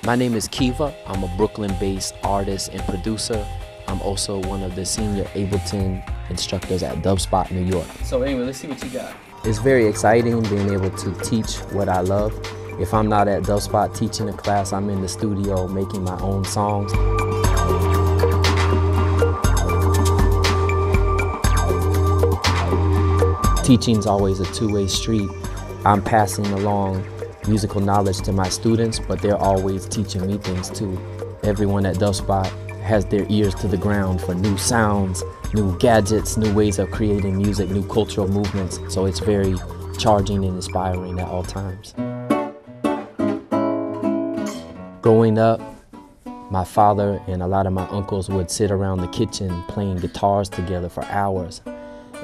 My name is Kiva. I'm a Brooklyn-based artist and producer. I'm also one of the senior Ableton instructors at Dubspot, New York. So anyway, let's see what you got. It's very exciting being able to teach what I love. If I'm not at Dubspot teaching a class, I'm in the studio making my own songs. Teaching's always a two-way street. I'm passing along musical knowledge to my students, but they're always teaching me things too. Everyone at Dubspot has their ears to the ground for new sounds, new gadgets, new ways of creating music, new cultural movements. So it's very charging and inspiring at all times. Growing up, my father and a lot of my uncles would sit around the kitchen playing guitars together for hours.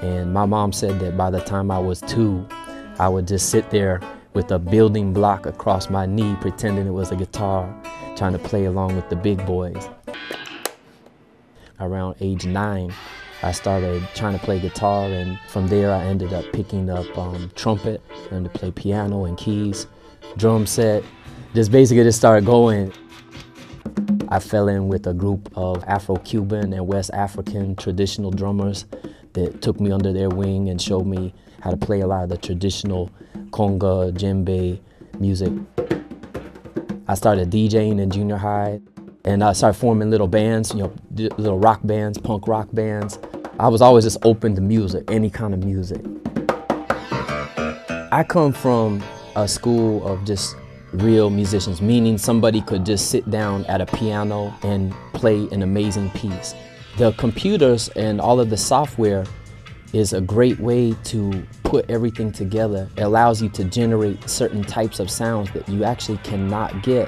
And my mom said that by the time I was 2, I would just sit there with a building block across my knee, pretending it was a guitar, trying to play along with the big boys. Around age 9, I started trying to play guitar, and from there I ended up picking up trumpet, learned to play piano and keys, drum set, just basically just started going. I fell in with a group of Afro-Cuban and West African traditional drummers that took me under their wing and showed me how to play a lot of the traditional conga, djembe music. I started DJing in junior high, and I started forming little bands, little rock bands, punk rock bands. I was always just open to music, any kind of music. I come from a school of just real musicians, meaning somebody could just sit down at a piano and play an amazing piece. The computers and all of the software is a great way to put everything together. It allows you to generate certain types of sounds that you actually cannot get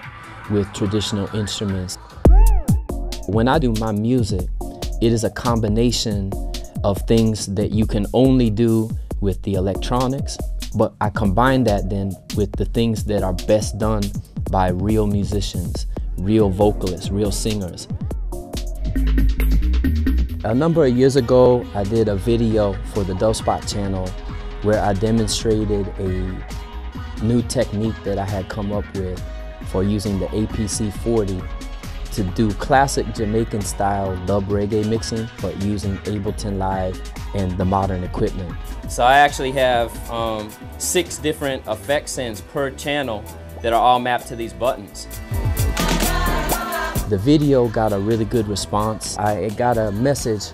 with traditional instruments. When I do my music, it is a combination of things that you can only do with the electronics, but I combine that then with the things that are best done by real musicians, real vocalists, real singers. A number of years ago, I did a video for the Dubspot channel where I demonstrated a new technique that I had come up with for using the APC-40 to do classic Jamaican style dub reggae mixing, but using Ableton Live and the modern equipment. So I actually have 6 different effect sends per channel that are all mapped to these buttons. The video got a really good response. I got a message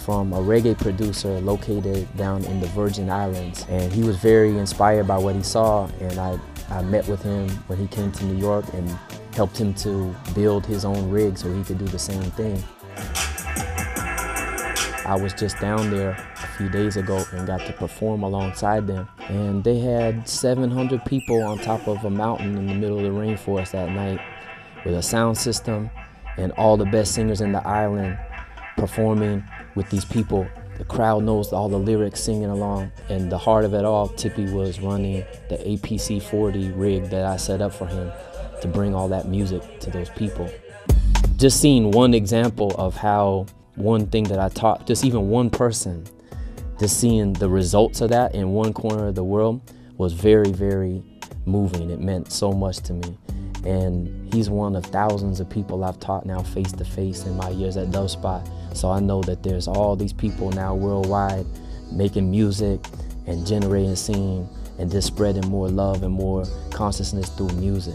from a reggae producer located down in the Virgin Islands, and he was very inspired by what he saw, and I met with him when he came to New York and helped him to build his own rig so he could do the same thing. I was just down there a few days ago and got to perform alongside them, and they had 700 people on top of a mountain in the middle of the rainforest that night, with a sound system and all the best singers in the island performing with these people. The crowd knows all the lyrics, singing along, and the heart of it all, Tippy was running the APC-40 rig that I set up for him to bring all that music to those people. Just seeing one example of how one thing that I taught, just even one person, just seeing the results of that in one corner of the world was very, very moving. It meant so much to me. And he's one of thousands of people I've taught now face to face in my years at Dubspot. So I know that there's all these people now worldwide making music and generating, singing, and just spreading more love and more consciousness through music.